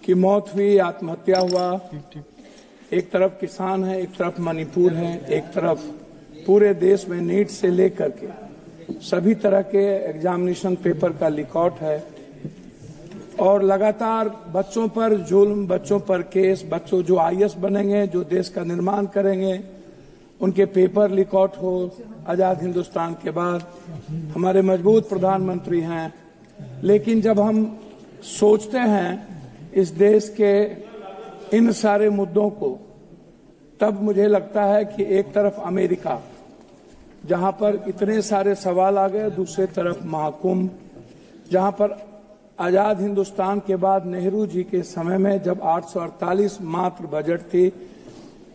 की मौत हुई, आत्महत्या हुआ। एक तरफ किसान है, एक तरफ मणिपुर है, एक तरफ पूरे देश में नीट से लेकर के सभी तरह के एग्जामिनेशन पेपर का लीकआउट है और लगातार बच्चों पर जुल्म, बच्चों पर केस, बच्चों जो आईएएस बनेंगे, जो देश का निर्माण करेंगे, उनके पेपर लीकआउट हो। आजाद हिंदुस्तान के बाद हमारे मजबूत प्रधानमंत्री हैं, लेकिन जब हम सोचते हैं इस देश के इन सारे मुद्दों को, तब मुझे लगता है कि एक तरफ अमेरिका, जहां पर इतने सारे सवाल आ गए, दूसरे तरफ महाकुंभ, जहां पर आजाद हिंदुस्तान के बाद नेहरू जी के समय में जब 848 मात्र बजट थी,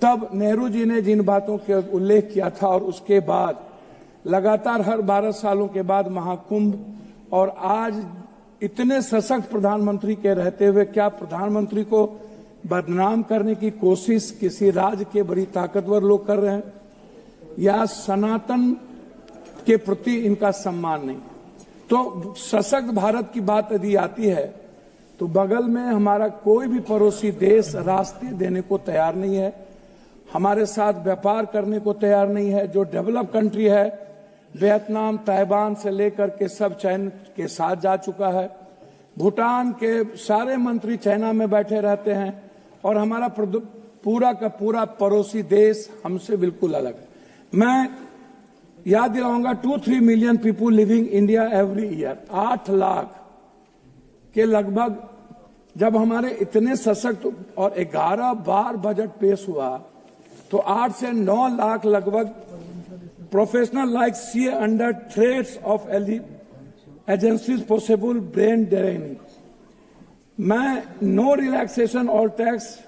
तब नेहरू जी ने जिन बातों के उल्लेख किया था और उसके बाद लगातार हर 12 सालों के बाद महाकुंभ, और आज इतने सशक्त प्रधानमंत्री के रहते हुए क्या प्रधानमंत्री को बदनाम करने की कोशिश किसी राज्य के बड़ी ताकतवर लोग कर रहे हैं, या सनातन के प्रति इनका सम्मान नहीं। तो सशक्त भारत की बात यदि आती है तो बगल में हमारा कोई भी पड़ोसी देश रास्ते देने को तैयार नहीं है, हमारे साथ व्यापार करने को तैयार नहीं है। जो डेवलप कंट्री है, वियतनाम, ताइवान से लेकर के सब चाइना के साथ जा चुका है। भूटान के सारे मंत्री चाइना में बैठे रहते हैं और हमारा पूरा का पूरा पड़ोसी देश हमसे बिल्कुल अलग है। मैं याद दिलाऊंगा, 2-3 million people living India every year, 8 lakh के लगभग जब हमारे इतने सशक्त और 11 बार बजट पेश हुआ तो 8 से 9 लाख लगभग professional like see under threats of agencies possible brain draining. मैं नो रिलैक्सेशन और tax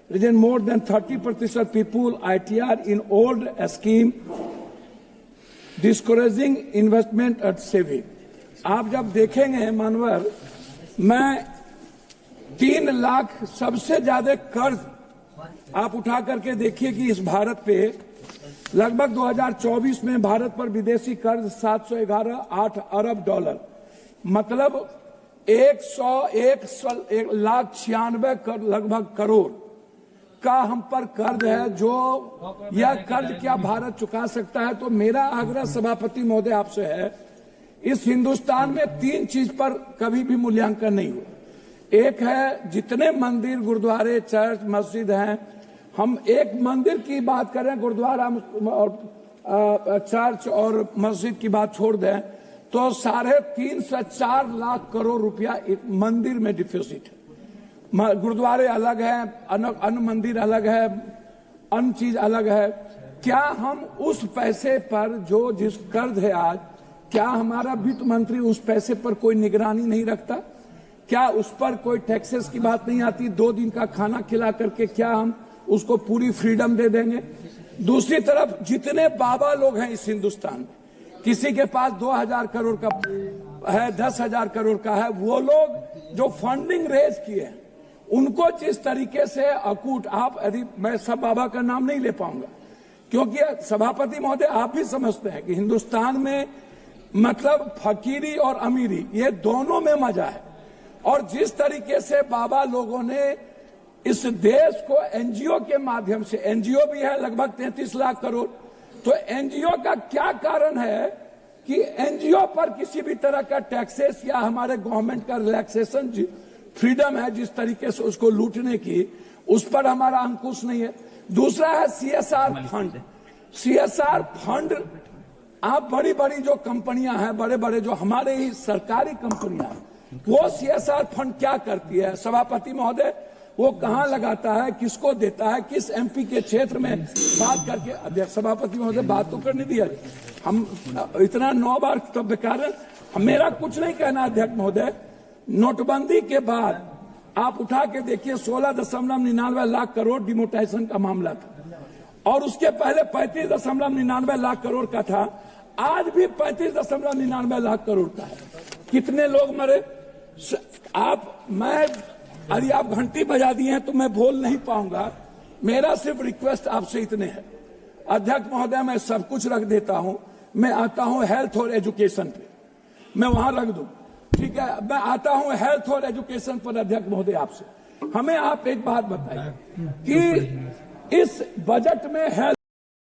reason more than 30% people ITR in old scheme discouraging investment and saving. आप जब देखेंगे मानवर, मैं 3 लाख सबसे ज्यादा कर्ज आप उठा करके देखिए कि इस भारत पे लगभग 2024 में भारत पर विदेशी कर्ज 711.8 अरब डॉलर, मतलब 1,96 लगभग करोड़ का हम पर कर्ज है। जो यह कर्ज क्या भारत चुका सकता है? तो मेरा आग्रह सभापति महोदय आपसे है, इस हिंदुस्तान में 3 चीज पर कभी भी मूल्यांकन नहीं हुआ। एक है जितने मंदिर, गुरुद्वारे, चर्च, मस्जिद हैं, हम एक मंदिर की बात करें, गुरुद्वारा और चर्च और मस्जिद की बात छोड़ दें तो 3.5 से 4 लाख करोड़ रुपया मंदिर में डिपॉजिट है। गुरुद्वारे अलग है, अन्य मंदिर अलग है, अन्य चीज अलग है। क्या हम उस पैसे पर जो जिस कर्ज है आज, क्या हमारा वित्त मंत्री उस पैसे पर कोई निगरानी नहीं रखता? क्या उस पर कोई टैक्सेस की बात नहीं आती? 2 दिन का खाना खिला करके क्या हम उसको पूरी फ्रीडम दे देंगे? दूसरी तरफ जितने बाबा लोग हैं इस हिंदुस्तान में, किसी के पास 2000 करोड़ का है, 10,000 करोड़ का है, वो लोग जो फंडिंग रेज किए हैं उनको जिस तरीके से अकूट, आप यदि मैं सब बाबा का नाम नहीं ले पाऊंगा क्योंकि सभापति महोदय आप भी समझते हैं कि हिंदुस्तान में मतलब फकीरी और अमीरी ये दोनों में मजा है। और जिस तरीके से बाबा लोगों ने इस देश को एनजीओ के माध्यम से, एनजीओ भी है लगभग 33 लाख करोड़, तो एनजीओ का क्या कारण है कि एनजीओ पर किसी भी तरह का टैक्सेस या हमारे गवर्नमेंट का रिलैक्सेशन फ्रीडम है जिस तरीके से उसको लूटने की, उस पर हमारा अंकुश नहीं है। दूसरा है CSR फंड। CSR फंड, आप बड़ी बड़ी जो कंपनियां हैं, बड़े बड़े जो हमारे ही सरकारी कंपनियां हैं, वो CSR फंड क्या करती है सभापति महोदय? वो कहां लगाता है, किसको देता है, किस MP के क्षेत्र में बात करके? अध्यक्ष सभापति महोदय बात तो करने दिया, हम इतना 9 बार तब कारण मेरा कुछ नहीं कहना। अध्यक्ष महोदय, नोटबंदी के बाद आप उठा के देखिए 16.99 लाख करोड़ डिमोनेटाइजेशन का मामला था और उसके पहले 35.99 लाख करोड़ का था, आज भी 35.99 लाख करोड़ का है। कितने लोग मरे? यदि आप घंटी बजा दिए हैं तो मैं बोल नहीं पाऊंगा। मेरा सिर्फ रिक्वेस्ट आपसे इतने है अध्यक्ष महोदय, मैं सब कुछ रख देता हूं, मैं आता हूं हेल्थ और एजुकेशन पे, मैं वहां रख दूं, ठीक है? मैं आता हूं हेल्थ और एजुकेशन पर अध्यक्ष महोदय आपसे, हमें आप एक बात बताइए कि इस बजट में है